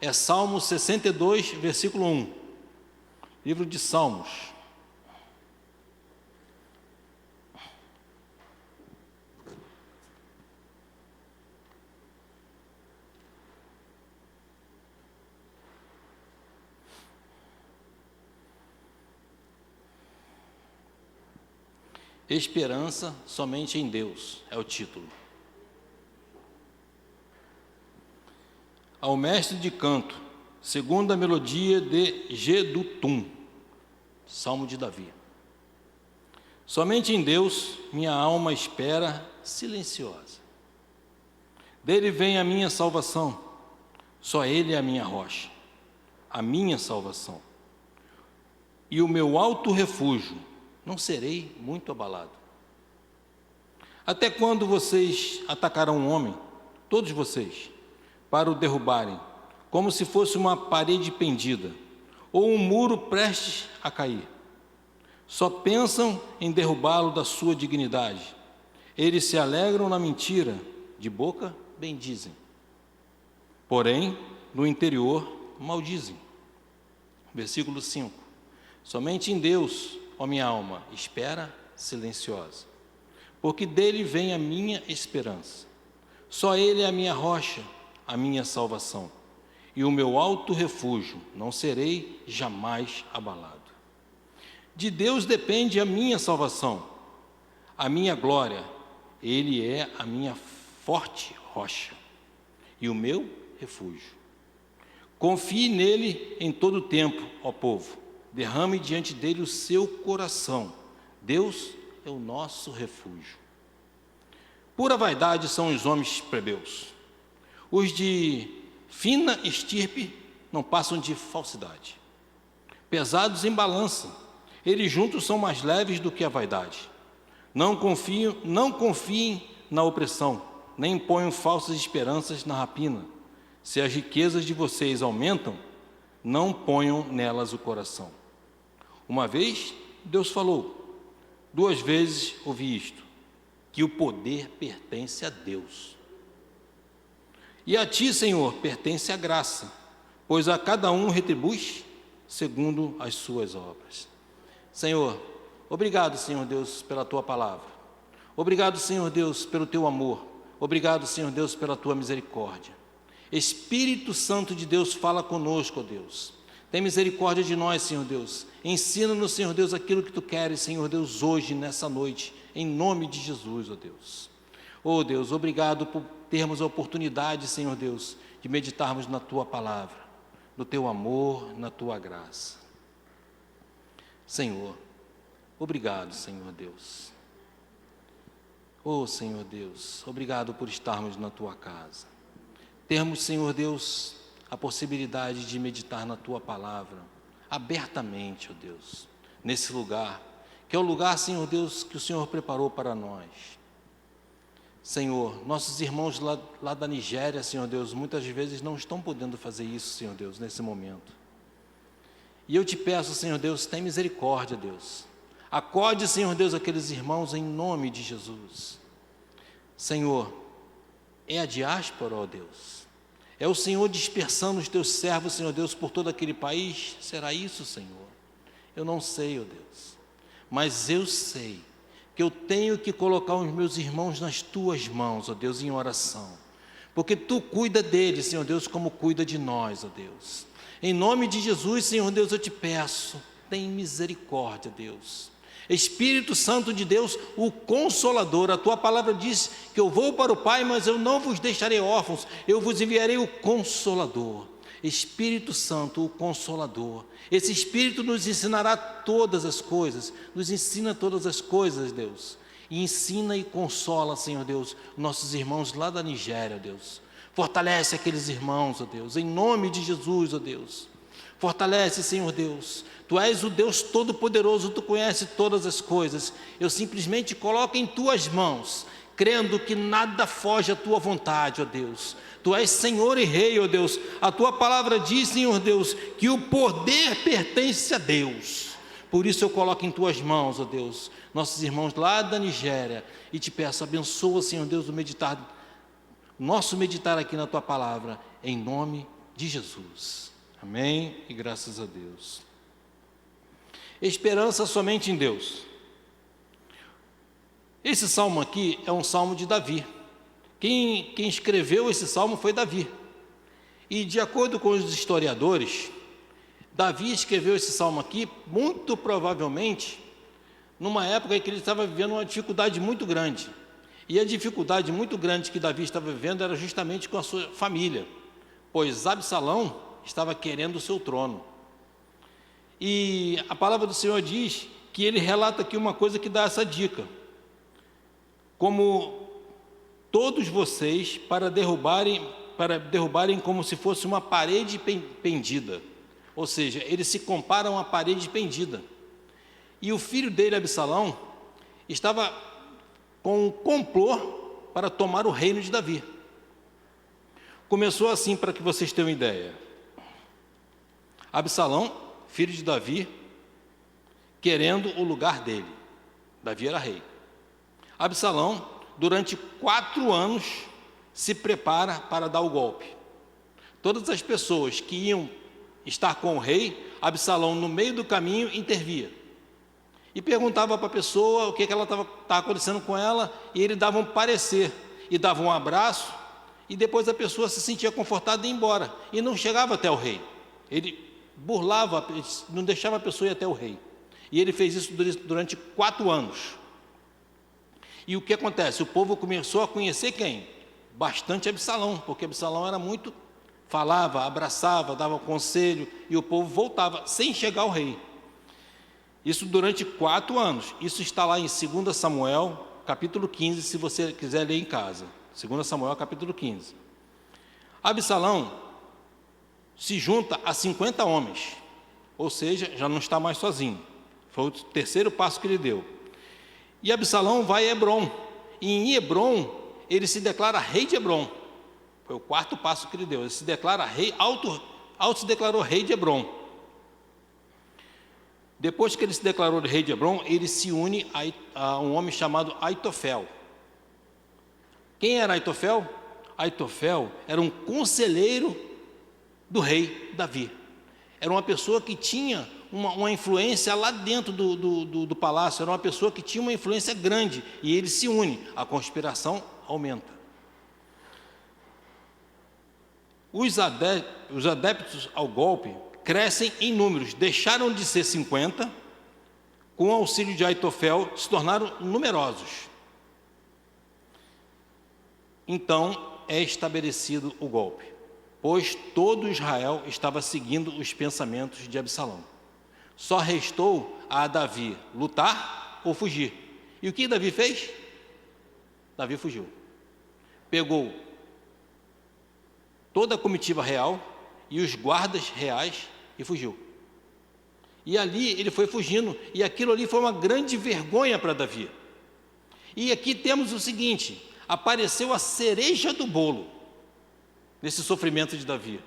é Salmo 62, versículo 1. Livro de Salmos. Esperança somente em Deus, é o título. Ao mestre de canto, segunda melodia de Jedutum, Salmo de Davi. Somente em Deus minha alma espera silenciosa. Dele vem a minha salvação, só Ele é a minha rocha, a minha salvação. E o meu alto refúgio, não serei muito abalado. Até quando vocês atacarão um homem, todos vocês, para o derrubarem, como se fosse uma parede pendida, ou um muro prestes a cair? Só pensam em derrubá-lo da sua dignidade. Eles se alegram na mentira, de boca bendizem. Porém, no interior maldizem. Versículo 5. Somente em Deus, ó minha alma, espera silenciosa, porque dele vem a minha esperança. Só Ele é a minha rocha, a minha salvação, e o meu alto refúgio, não serei jamais abalado. De Deus depende a minha salvação, a minha glória. Ele é a minha forte rocha e o meu refúgio. Confie nele em todo o tempo, ó povo. Derrame diante dele o seu coração. Deus é o nosso refúgio. Pura vaidade são os homens plebeus. Os de fina estirpe não passam de falsidade. Pesados em balança, eles juntos são mais leves do que a vaidade. Não confiem na opressão, nem ponham falsas esperanças na rapina. Se as riquezas de vocês aumentam, não ponham nelas o coração. Uma vez Deus falou, 2 vezes ouvi isto, que o poder pertence a Deus. E a ti, Senhor, pertence a graça, pois a cada um retribui segundo as suas obras. Senhor, obrigado, Senhor Deus, pela tua palavra. Obrigado, Senhor Deus, pelo teu amor. Obrigado, Senhor Deus, pela tua misericórdia. Espírito Santo de Deus, fala conosco, ó Deus. Tem misericórdia de nós, Senhor Deus. Ensina-nos, Senhor Deus, aquilo que tu queres, Senhor Deus, hoje, nessa noite, em nome de Jesus, ó Deus. Ó Deus, obrigado por termos a oportunidade, Senhor Deus, de meditarmos na tua palavra, no teu amor, na tua graça. Senhor, obrigado, Senhor Deus. Ó Senhor Deus, obrigado por estarmos na tua casa. Termos, Senhor Deus, a possibilidade de meditar na tua palavra abertamente, ó Deus, nesse lugar, que é o lugar, Senhor Deus, que o Senhor preparou para nós. Senhor, nossos irmãos lá da Nigéria, Senhor Deus, muitas vezes não estão podendo fazer isso, Senhor Deus, nesse momento. E eu te peço, Senhor Deus, tem misericórdia, Deus. Acorde, Senhor Deus, aqueles irmãos em nome de Jesus. Senhor, é a diáspora, ó Deus. É o Senhor dispersando os teus servos, Senhor Deus, por todo aquele país? Será isso, Senhor? Eu não sei, ó Deus. Mas eu sei que eu tenho que colocar os meus irmãos nas tuas mãos, ó Deus, em oração. Porque tu cuida deles, Senhor Deus, como cuida de nós, ó Deus. Em nome de Jesus, Senhor Deus, eu te peço, tem misericórdia, Deus. Espírito Santo de Deus, o Consolador, a tua palavra diz que eu vou para o Pai, mas eu não vos deixarei órfãos, eu vos enviarei o Consolador. Espírito Santo, o Consolador. Esse Espírito nos ensinará todas as coisas, nos ensina todas as coisas, Deus. E ensina e consola, Senhor Deus, nossos irmãos lá da Nigéria, Deus. Fortalece aqueles irmãos, ó Deus, em nome de Jesus, ó Deus. Fortalece, Senhor Deus. Tu és o Deus Todo-Poderoso, tu conheces todas as coisas. Eu simplesmente coloco em tuas mãos, crendo que nada foge à tua vontade, ó Deus. Tu és Senhor e Rei, ó Deus. A tua palavra diz, Senhor Deus, que o poder pertence a Deus. Por isso eu coloco em tuas mãos, ó Deus, nossos irmãos lá da Nigéria, e te peço, abençoa, Senhor Deus, nosso meditar aqui na tua palavra, em nome de Jesus. Amém? E graças a Deus. Esperança somente em Deus. Esse salmo aqui é um salmo de Davi. Quem escreveu esse salmo foi Davi. E de acordo com os historiadores, Davi escreveu esse salmo aqui, muito provavelmente, numa época em que ele estava vivendo uma dificuldade muito grande. E a dificuldade muito grande que Davi estava vivendo era justamente com a sua família, pois Absalão estava querendo o seu trono. E a palavra do Senhor diz que ele relata aqui uma coisa que dá essa dica: como todos vocês para derrubarem como se fosse uma parede pendida. Ou seja, ele se compara a uma parede pendida. E o filho dele, Absalão, estava com um complô para tomar o reino de Davi. Começou assim, para que vocês tenham ideia. Absalão, filho de Davi, querendo o lugar dele. Davi era rei. Absalão, durante 4 anos, se prepara para dar o golpe. Todas as pessoas que iam estar com o rei, Absalão, no meio do caminho, intervia. E perguntava para a pessoa o que ela estava acontecendo com ela, e ele dava um parecer, e dava um abraço, e depois a pessoa se sentia confortada e ia embora, e não chegava até o rei. Ele burlava, não deixava a pessoa ir até o rei. E ele fez isso durante 4 anos. E o que acontece? O povo começou a conhecer quem? Bastante Absalão, porque Absalão era muito, falava, abraçava, dava conselho, e o povo voltava, sem chegar ao rei. Isso durante 4 anos. Isso está lá em 2 Samuel, capítulo 15, se você quiser ler em casa. 2 Samuel, capítulo 15. Absalão se junta a 50 homens, ou seja, já não está mais sozinho. Foi o terceiro passo que ele deu. E Absalão vai a Hebrom. E em Hebrom, ele se declara rei de Hebrom. Foi o 4º passo que ele deu. Ele se declara rei, se declarou rei de Hebrom. Depois que ele se declarou rei de Hebrom, ele se une a um homem chamado Aitofel. Quem era Aitofel? Aitofel era um conselheiro do rei Davi. Era uma pessoa que tinha uma influência lá dentro do palácio. Era uma pessoa que tinha uma influência grande. E ele se une. A conspiração aumenta. Os adeptos ao golpe crescem em números, deixaram de ser 50, com o auxílio de Aitofel, se tornaram numerosos. Então é estabelecido o golpe, pois todo Israel estava seguindo os pensamentos de Absalão. Só restou a Davi lutar ou fugir. E o que Davi fez? Davi fugiu. Pegou toda a comitiva real e os guardas reais e fugiu. E ali ele foi fugindo, e aquilo ali foi uma grande vergonha para Davi. E aqui temos o seguinte: apareceu a cereja do bolo nesse sofrimento de Davi,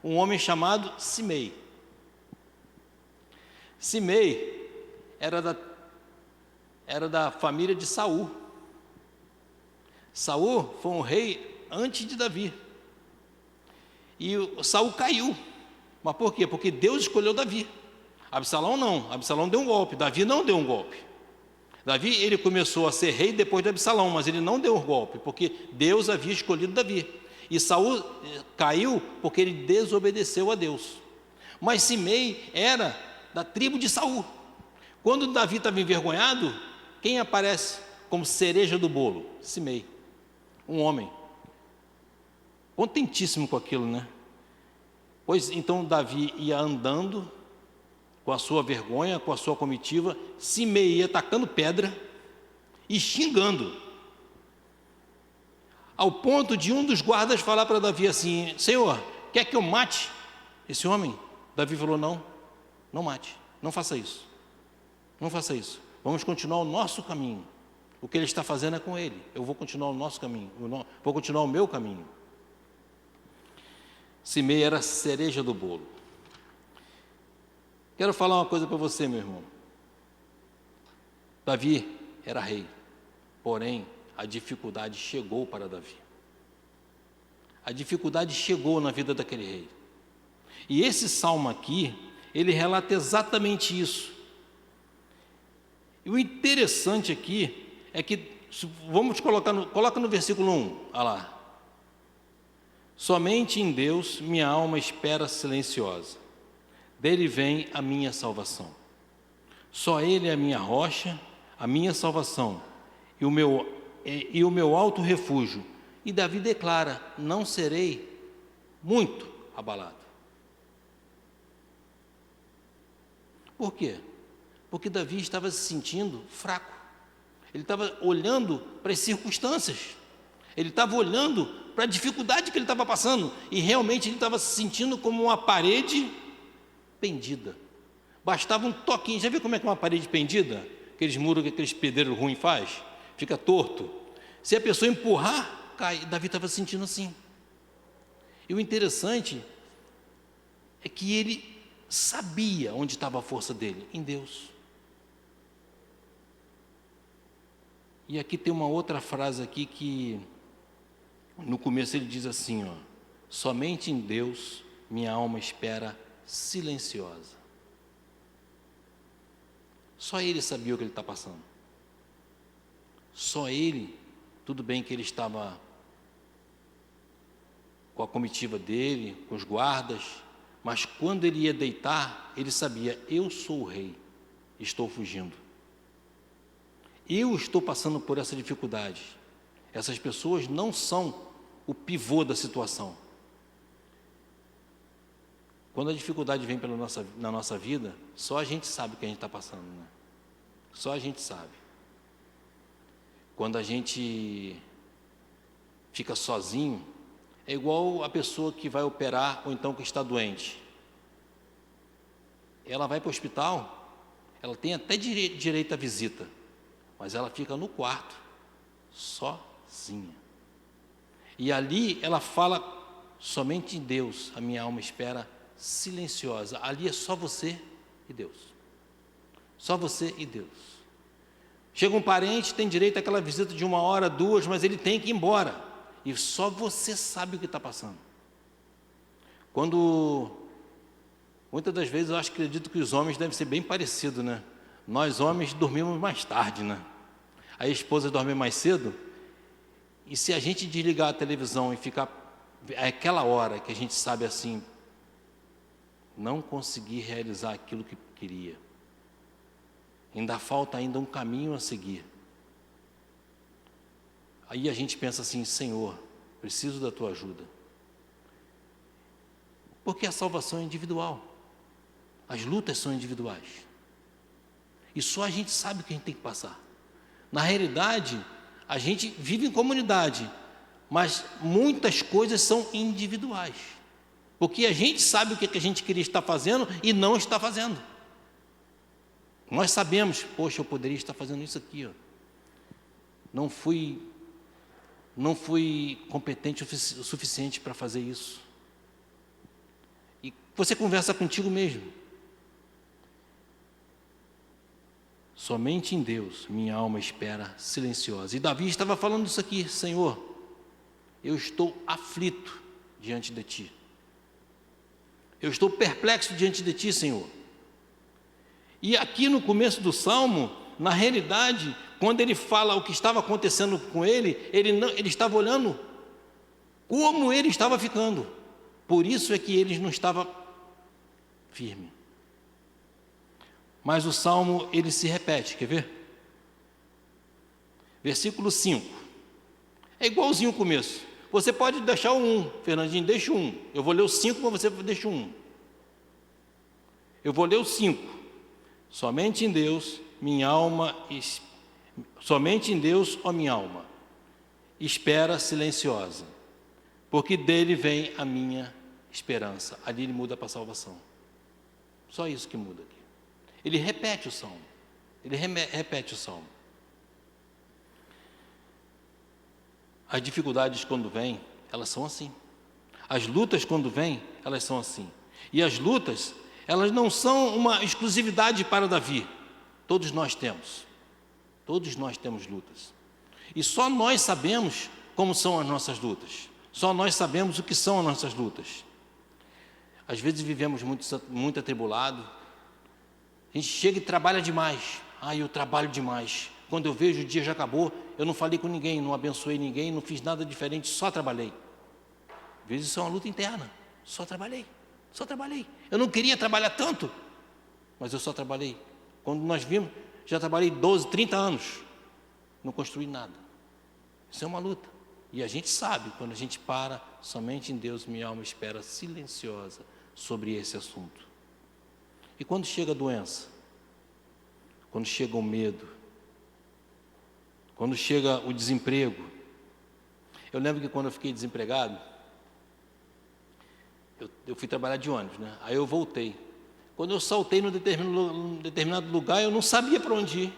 um homem chamado Simei. Simei era da família de Saul. Saul foi um rei antes de Davi. E Saul caiu. Mas por quê? Porque Deus escolheu Davi. Absalão não. Absalão deu um golpe. Davi não deu um golpe. Davi, ele começou a ser rei depois de Absalão, mas ele não deu um golpe, porque Deus havia escolhido Davi. E Saul caiu porque ele desobedeceu a Deus. Mas Simei era da tribo de Saul. Quando Davi estava envergonhado, quem aparece como cereja do bolo? Simei, um homem contentíssimo com aquilo, né? Pois então Davi ia andando com a sua vergonha, com a sua comitiva, Simei ia tacando pedra e xingando, ao ponto de um dos guardas falar para Davi assim: Senhor, quer que eu mate esse homem? Davi falou: não, não mate, não faça isso, não faça isso, vamos continuar o nosso caminho. O que ele está fazendo é com ele, eu vou continuar o nosso caminho, vou continuar o meu caminho. Simei era a cereja do bolo. Quero falar uma coisa para você, meu irmão. Davi era rei, porém a dificuldade chegou para Davi. A dificuldade chegou na vida daquele rei. E esse salmo aqui, ele relata exatamente isso. E o interessante aqui é que, vamos coloca no versículo 1, olha lá. Somente em Deus minha alma espera silenciosa. Dele vem a minha salvação. Só Ele é a minha rocha, a minha salvação e o meu alto refúgio. E Davi declara: não serei muito abalado. Por quê? Porque Davi estava se sentindo fraco. Ele estava olhando para as circunstâncias. Ele estava olhando para a dificuldade que ele estava passando. E realmente ele estava se sentindo como uma parede pendida. Bastava um toquinho. Já viu como é que é uma parede pendida? Aqueles muros que aqueles pedreiros ruins faz? Fica torto. Se a pessoa empurrar, cai. Davi estava se sentindo assim. E o interessante é que ele sabia onde estava a força dele, em Deus. E aqui tem uma outra frase aqui que no começo ele diz assim, ó: somente em Deus minha alma espera silenciosa. Só ele sabia o que ele está passando. Só ele, tudo bem que ele estava com a comitiva dele, com os guardas, mas quando ele ia deitar, ele sabia: eu sou o rei, estou fugindo. Eu estou passando por essa dificuldade. Essas pessoas não são o pivô da situação. Quando a dificuldade vem na nossa vida, só a gente sabe o que a gente está passando, né? Só a gente sabe. Quando a gente fica sozinho, é igual a pessoa que vai operar ou então que está doente. Ela vai para o hospital, ela tem até direito à visita, mas ela fica no quarto, sozinha. E ali ela fala: somente em Deus a minha alma espera silenciosa. Ali é só você e Deus. Só você e Deus. Chega um parente, tem direito àquela visita de 1 hora, 2, mas ele tem que ir embora. E só você sabe o que está passando. Muitas das vezes eu acredito que os homens devem ser bem parecidos, né? Nós homens dormimos mais tarde, né? A esposa dorme mais cedo. E se a gente desligar a televisão e ficar aquela hora que a gente sabe assim, não conseguir realizar aquilo que queria, ainda falta um caminho a seguir. Aí a gente pensa assim: Senhor, preciso da tua ajuda. Porque a salvação é individual. As lutas são individuais. E só a gente sabe o que a gente tem que passar. Na realidade, a gente vive em comunidade, mas muitas coisas são individuais. Porque a gente sabe o que a gente queria estar fazendo e não está fazendo. Nós sabemos: poxa, eu poderia estar fazendo isso aqui, ó. Não fui competente o suficiente para fazer isso. E você conversa contigo mesmo. Somente em Deus minha alma espera silenciosa. E Davi estava falando isso aqui: Senhor, eu estou aflito diante de Ti. Eu estou perplexo diante de Ti, Senhor. E aqui no começo do Salmo, na realidade, quando ele fala o que estava acontecendo com ele estava olhando como ele estava ficando. Por isso é que ele não estava firme. Mas o Salmo, ele se repete, quer ver? Versículo 5. É igualzinho o começo. Você pode deixar o 1, Fernandinho, deixa o 1. Eu vou ler o 5, mas você deixa o 1. Eu vou ler o 5. Somente em Deus, somente em Deus, ó minha alma, espera silenciosa, porque dele vem a minha esperança. Ali ele muda para a salvação. Só isso que muda aqui. Ele repete o Salmo. Repete o Salmo. As dificuldades quando vêm, elas são assim. As lutas quando vêm, elas são assim. E as lutas, elas não são uma exclusividade para Davi. Todos nós temos. Todos nós temos lutas. E só nós sabemos como são as nossas lutas. Só nós sabemos o que são as nossas lutas. Às vezes vivemos muito atribulado. A gente chega e trabalha demais. Eu trabalho demais. Quando eu vejo o dia já acabou, eu não falei com ninguém, não abençoei ninguém, não fiz nada diferente, só trabalhei. Às vezes isso é uma luta interna. Só trabalhei. Eu não queria trabalhar tanto, mas eu só trabalhei. Quando nós vimos, já trabalhei 12, 30 anos, não construí nada. Isso é uma luta. E a gente sabe, quando a gente para, somente em Deus minha alma espera silenciosa sobre esse assunto. E quando chega a doença, quando chega o medo, quando chega o desemprego. Eu lembro que quando eu fiquei desempregado, eu fui trabalhar de ônibus, né? Aí eu voltei. Quando eu saltei num determinado lugar, eu não sabia para onde ir.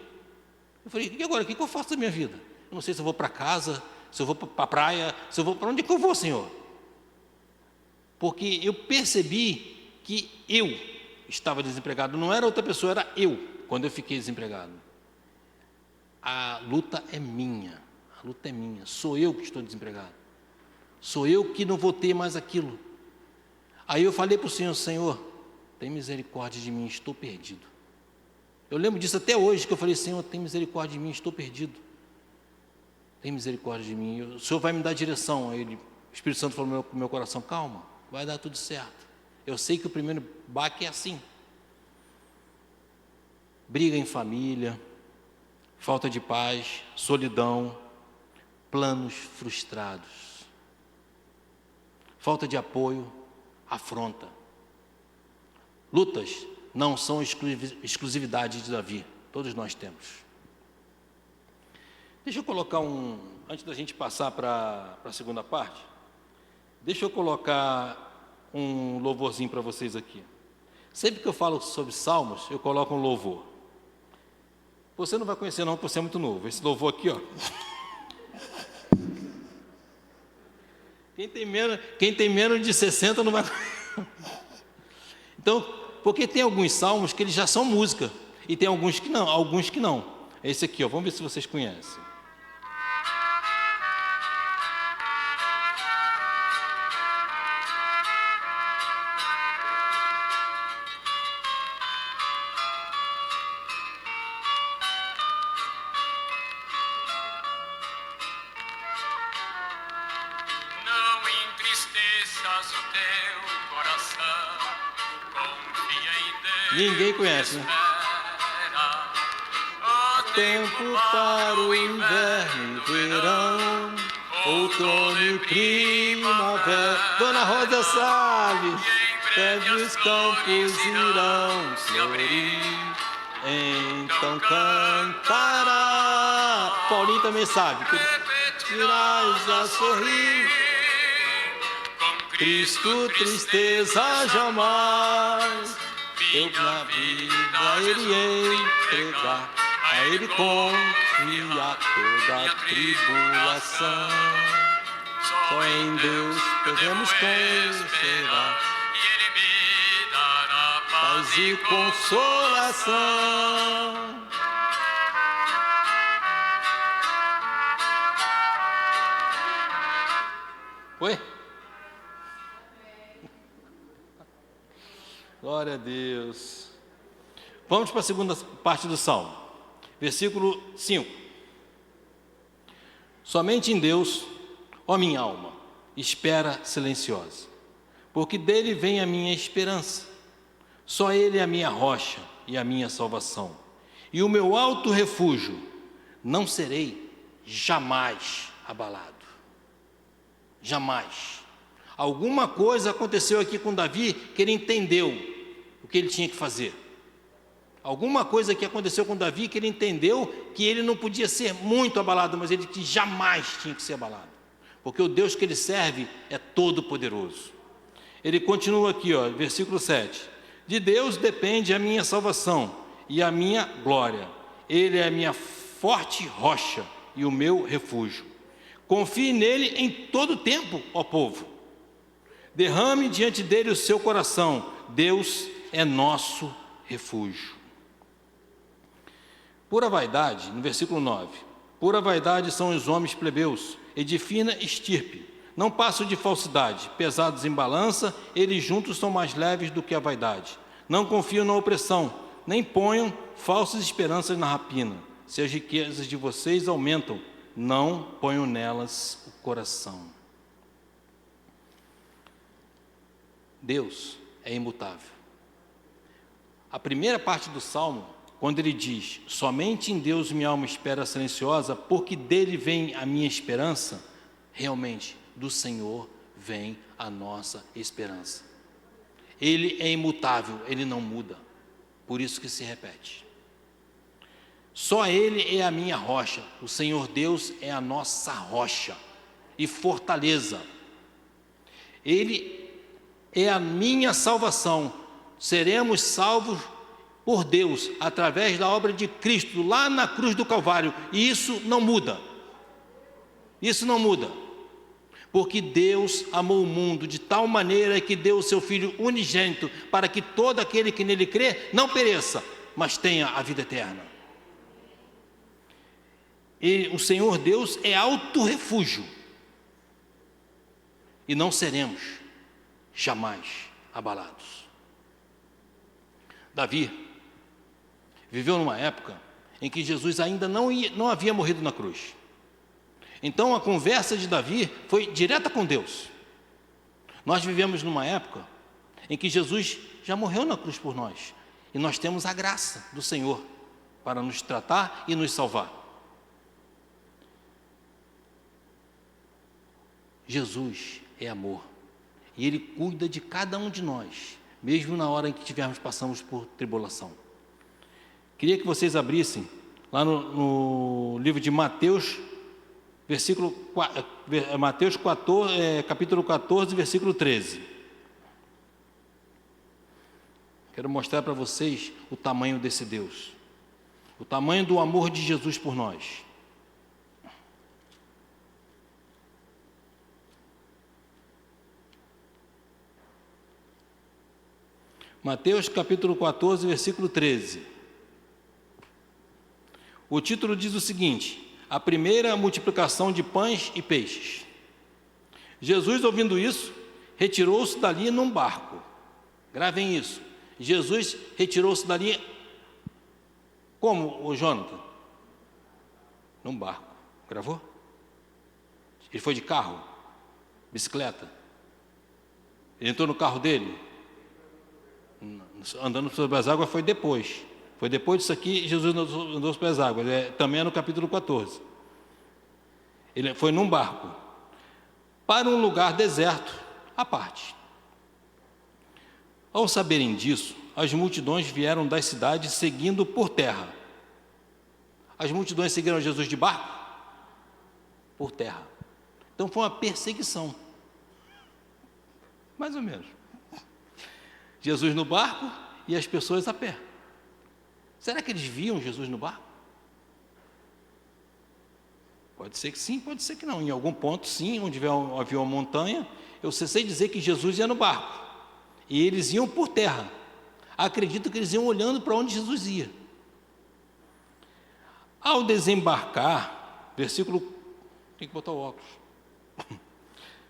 Eu falei, e agora, o que eu faço da minha vida? Eu não sei se eu vou para casa, se eu vou para a praia, se eu vou para onde que eu vou, Senhor? Porque eu percebi que eu estava desempregado, não era outra pessoa, era eu, quando eu fiquei desempregado. A luta é minha, sou eu que estou desempregado, sou eu que não vou ter mais aquilo. Aí eu falei para o Senhor, Senhor, tem misericórdia de mim, estou perdido. Eu lembro disso até hoje, que eu falei, Senhor, tem misericórdia de mim, estou perdido. Tem misericórdia de mim, o Senhor vai me dar direção. Aí o Espírito Santo falou no meu coração, calma, vai dar tudo certo. Eu sei que o primeiro baque é assim. Briga em família, falta de paz, solidão, planos frustrados, falta de apoio, afronta. Lutas não são exclusividade de Davi, todos nós temos. Deixa eu colocar antes da gente passar para a segunda parte, deixa eu colocar um louvorzinho para vocês aqui. Sempre que eu falo sobre salmos, eu coloco um louvor. Você não vai conhecer não, porque você é muito novo. Esse louvor aqui, ó. Quem tem menos de 60 não vai conhecer. Então, porque tem alguns salmos que eles já são música, e tem alguns que não. Esse aqui, ó, vamos ver se vocês conhecem. Ninguém conhece, né? Tempo para o inverno e verão, outono e primavera. Dona Rosa sabe, breve os campos irão florir, então cantará. Paulinho também sabe. Irás a sorrir, Cristo tristeza jamais. Eu na vida Ele entregar, a Ele confia toda a tribulação. Só em Deus podemos confiar, e Ele me dará paz e consolação. Oi? Glória a Deus. Vamos para a segunda parte do Salmo, versículo 5. Somente em Deus, ó minha alma, espera silenciosa, porque dele vem a minha esperança. Só ele é a minha rocha e a minha salvação, e o meu alto refúgio, não serei jamais abalado. Jamais. Alguma coisa aconteceu aqui com Davi que ele entendeu o que ele tinha que fazer. Alguma coisa que aconteceu com Davi que ele entendeu que ele não podia ser muito abalado, mas ele que jamais tinha que ser abalado. Porque o Deus que ele serve é todo poderoso. Ele continua aqui, ó, versículo 7. De Deus depende a minha salvação e a minha glória. Ele é a minha forte rocha e o meu refúgio. Confie nele em todo tempo, ó povo. Derrame diante dele o seu coração. Deus é nosso refúgio. Pura vaidade, no versículo 9. Pura vaidade são os homens plebeus, e de fina estirpe. Não passo de falsidade. Pesados em balança, eles juntos são mais leves do que a vaidade. Não confio na opressão, nem ponham falsas esperanças na rapina. Se as riquezas de vocês aumentam, não ponham nelas o coração. Deus é imutável. A primeira parte do Salmo, quando ele diz: somente em Deus minha alma espera silenciosa, porque dele vem a minha esperança, realmente, do Senhor vem a nossa esperança. Ele é imutável, ele não muda, por isso que se repete. Só ele é a minha rocha, o Senhor Deus é a nossa rocha e fortaleza. Ele é a minha salvação. Seremos salvos por Deus através da obra de Cristo lá na cruz do Calvário, e isso não muda. Isso não muda. Porque Deus amou o mundo de tal maneira que deu o seu Filho unigênito para que todo aquele que nele crê não pereça, mas tenha a vida eterna. E o Senhor Deus é alto refúgio. E não seremos jamais abalados. Davi viveu numa época em que Jesus ainda não havia morrido na cruz. Então a conversa de Davi foi direta com Deus. Nós vivemos numa época em que Jesus já morreu na cruz por nós. E nós temos a graça do Senhor para nos tratar e nos salvar. Jesus é amor. E Ele cuida de cada um de nós, mesmo na hora em que passamos por tribulação. Queria que vocês abrissem lá no livro de Mateus, Mateus 14, capítulo 14, versículo 13. Quero mostrar para vocês o tamanho desse Deus, o tamanho do amor de Jesus por nós. Mateus capítulo 14, versículo 13. O título diz o seguinte: a primeira multiplicação de pães e peixes. Jesus, ouvindo isso, retirou-se dali num barco. Gravem isso. Jesus retirou-se dali como, Jonathan? Num barco. Gravou? Ele foi de carro? Bicicleta? Ele entrou no carro dele? Andando sobre as águas foi depois. Foi depois disso aqui, Jesus andou sobre as águas. Também é no capítulo 14. Ele foi num barco para um lugar deserto à parte. Ao saberem disso, as multidões vieram das cidades seguindo por terra. As multidões seguiram Jesus de barco? Por terra. Então foi uma perseguição. Mais ou menos. Jesus no barco e as pessoas a pé. Será que eles viam Jesus no barco? Pode ser que sim, pode ser que não. Em algum ponto, sim, onde havia uma montanha, eu sei dizer que Jesus ia no barco. E eles iam por terra. Acredito que eles iam olhando para onde Jesus ia. Ao desembarcar, versículo... Tem que botar o óculos.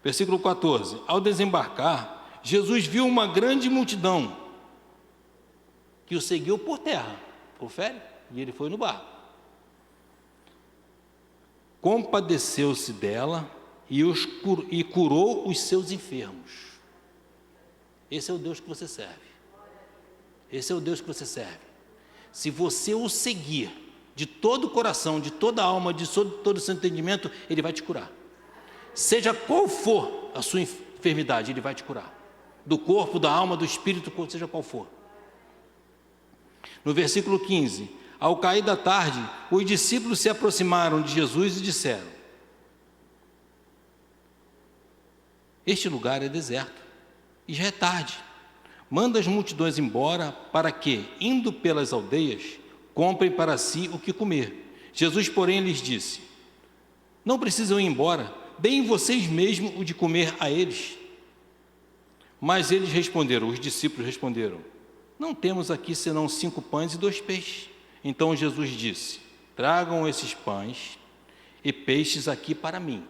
Versículo 14. Ao desembarcar, Jesus viu uma grande multidão que o seguiu por terra. Confere? E ele foi no barco. Compadeceu-se dela e curou os seus enfermos. Esse é o Deus que você serve. Esse é o Deus que você serve. Se você o seguir de todo o coração, de toda a alma, de todo o seu entendimento, Ele vai te curar. Seja qual for a sua enfermidade, Ele vai te curar. Do corpo, da alma, do espírito, seja qual for. No versículo 15: ao cair da tarde, os discípulos se aproximaram de Jesus e disseram: este lugar é deserto e já é tarde. Manda as multidões embora para que, indo pelas aldeias, comprem para si o que comer. Jesus, porém, lhes disse: não precisam ir embora, deem vocês mesmos o de comer a eles. Mas eles responderam, os discípulos responderam: não temos aqui senão 5 pães e 2 peixes. Então Jesus disse: tragam esses pães e peixes aqui para mim.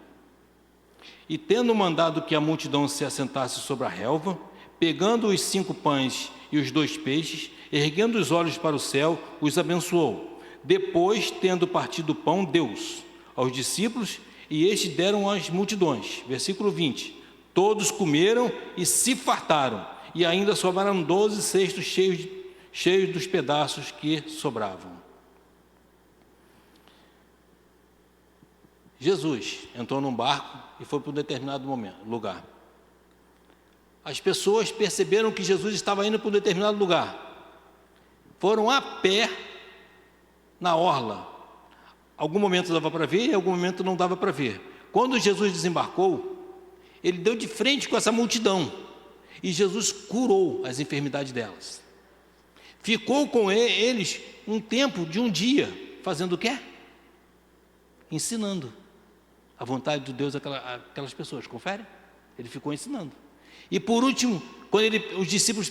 E tendo mandado que a multidão se assentasse sobre a relva, pegando os 5 pães e os 2 peixes, erguendo os olhos para o céu, os abençoou. Depois, tendo partido o pão, deu-os aos discípulos, e estes deram às multidões. Versículo 20. Todos comeram e se fartaram, e ainda sobraram 12 cestos cheios dos pedaços que sobravam. Jesus entrou num barco e foi para um determinado lugar. As pessoas perceberam que Jesus estava indo para um determinado lugar. Foram a pé na orla. Algum momento dava para ver e algum momento não dava para ver. Quando Jesus desembarcou, ele deu de frente com essa multidão e Jesus curou as enfermidades delas. Ficou com eles um tempo de um dia, fazendo o quê? Ensinando a vontade de Deus àquelas pessoas. Confere? Ele ficou ensinando. E por último, quando os discípulos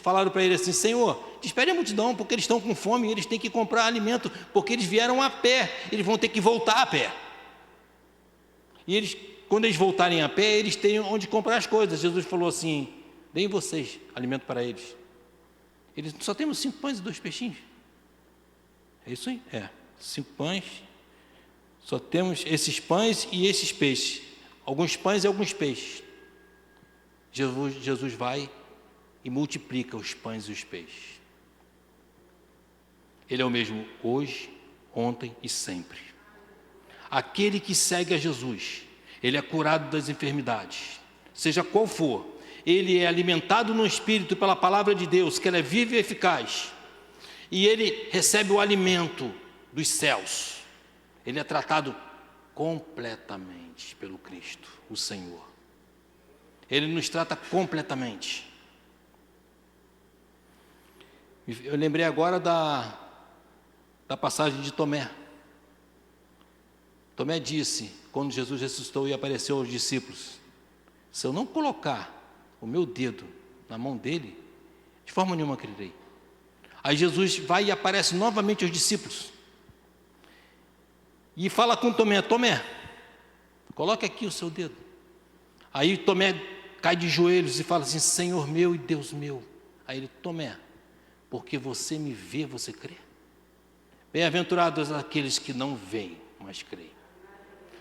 falaram para ele assim: Senhor, despede a multidão, porque eles estão com fome, eles têm que comprar alimento, porque eles vieram a pé, eles vão ter que voltar a pé. E quando eles voltarem a pé, eles têm onde comprar as coisas. Jesus falou assim: deem vocês alimento para eles. Eles só temos 5 pães e 2 peixinhos. É isso aí? 5 pães. Só temos esses pães e esses peixes. Alguns pães e alguns peixes. Jesus vai e multiplica os pães e os peixes. Ele é o mesmo hoje, ontem e sempre. Aquele que segue a Jesus, ele é curado das enfermidades, seja qual for. Ele é alimentado no Espírito pela palavra de Deus, que ela é viva e eficaz. E ele recebe o alimento dos céus. Ele é tratado completamente pelo Cristo, o Senhor. Ele nos trata completamente. Eu lembrei agora da passagem de Tomé. Tomé disse, quando Jesus ressuscitou e apareceu aos discípulos: se eu não colocar o meu dedo na mão dele, de forma nenhuma crerei. Aí Jesus vai e aparece novamente aos discípulos. E fala com Tomé: Tomé, coloque aqui o seu dedo. Aí Tomé cai de joelhos e fala assim: Senhor meu e Deus meu. Aí ele: Tomé, porque você me vê, você crê? Bem-aventurados aqueles que não veem, mas creem.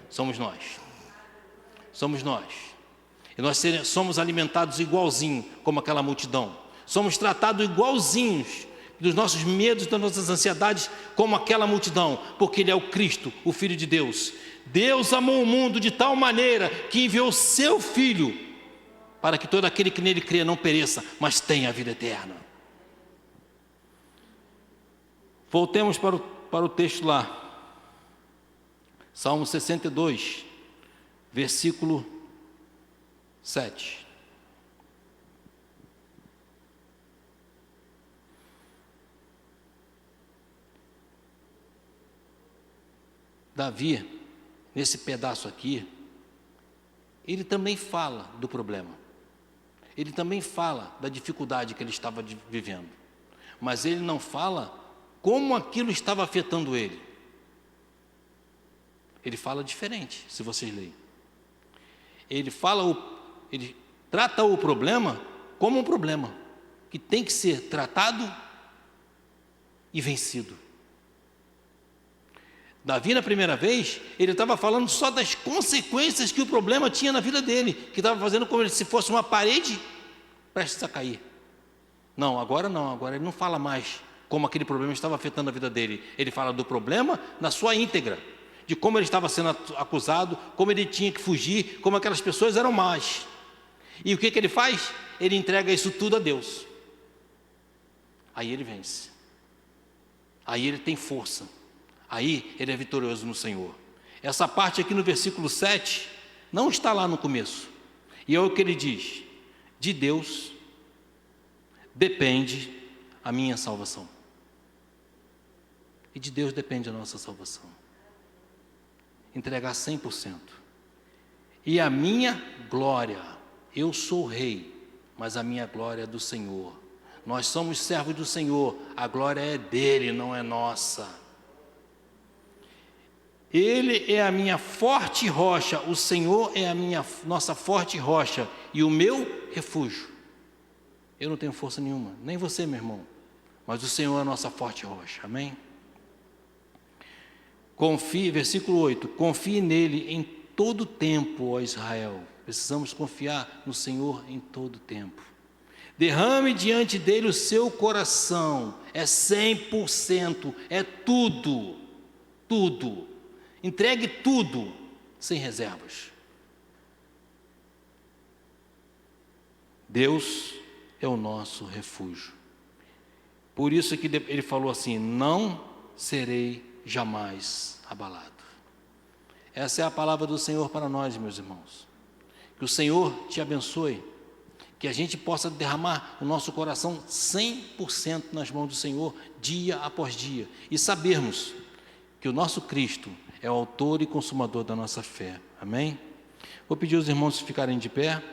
Somos nós. Somos nós. E nós somos alimentados igualzinho como aquela multidão. Somos tratados igualzinhos dos nossos medos, das nossas ansiedades, como aquela multidão, porque Ele é o Cristo, o Filho de Deus. Deus amou o mundo de tal maneira que enviou seu Filho, para que todo aquele que nele crê não pereça, mas tenha a vida eterna. Voltemos para o texto lá. Salmo 62, versículo 7. Davi, nesse pedaço aqui, ele também fala do problema. Ele também fala da dificuldade que ele estava vivendo. Mas ele não fala como aquilo estava afetando ele. Ele fala diferente, se vocês lerem. Ele trata o problema como um problema que tem que ser tratado e vencido. Davi, na primeira vez, ele estava falando só das consequências que o problema tinha na vida dele, que estava fazendo como se fosse uma parede prestes a cair. Não, agora ele não fala mais como aquele problema estava afetando a vida dele. Ele fala do problema na sua íntegra, de como ele estava sendo acusado, como ele tinha que fugir, como aquelas pessoas eram más. E o que ele faz? Ele entrega isso tudo a Deus. Aí ele vence. Aí ele tem força. Aí ele é vitorioso no Senhor. Essa parte aqui no versículo 7 não está lá no começo. E é o que ele diz: de Deus depende a minha salvação. E de Deus depende a nossa salvação. Entregar 100%. E a minha glória, eu sou rei, mas a minha glória é do Senhor. Nós somos servos do Senhor, a glória é dele, não é nossa. Ele é a minha forte rocha, o Senhor é a nossa forte rocha e o meu refúgio. Eu não tenho força nenhuma, nem você, meu irmão, mas o Senhor é a nossa forte rocha, amém? Confie, versículo 8, confie nele em todo tempo, ó Israel. Precisamos confiar no Senhor em todo tempo. Derrame diante dele o seu coração, é 100%, é tudo, tudo. Entregue tudo, sem reservas. Deus é o nosso refúgio. Por isso que ele falou assim: não serei jamais abalado. Essa é a palavra do Senhor para nós, meus irmãos. Que o Senhor te abençoe, que a gente possa derramar o nosso coração 100% nas mãos do Senhor, dia após dia, e sabermos que o nosso Cristo é o autor e consumador da nossa fé. Amém? Vou pedir aos irmãos ficarem de pé.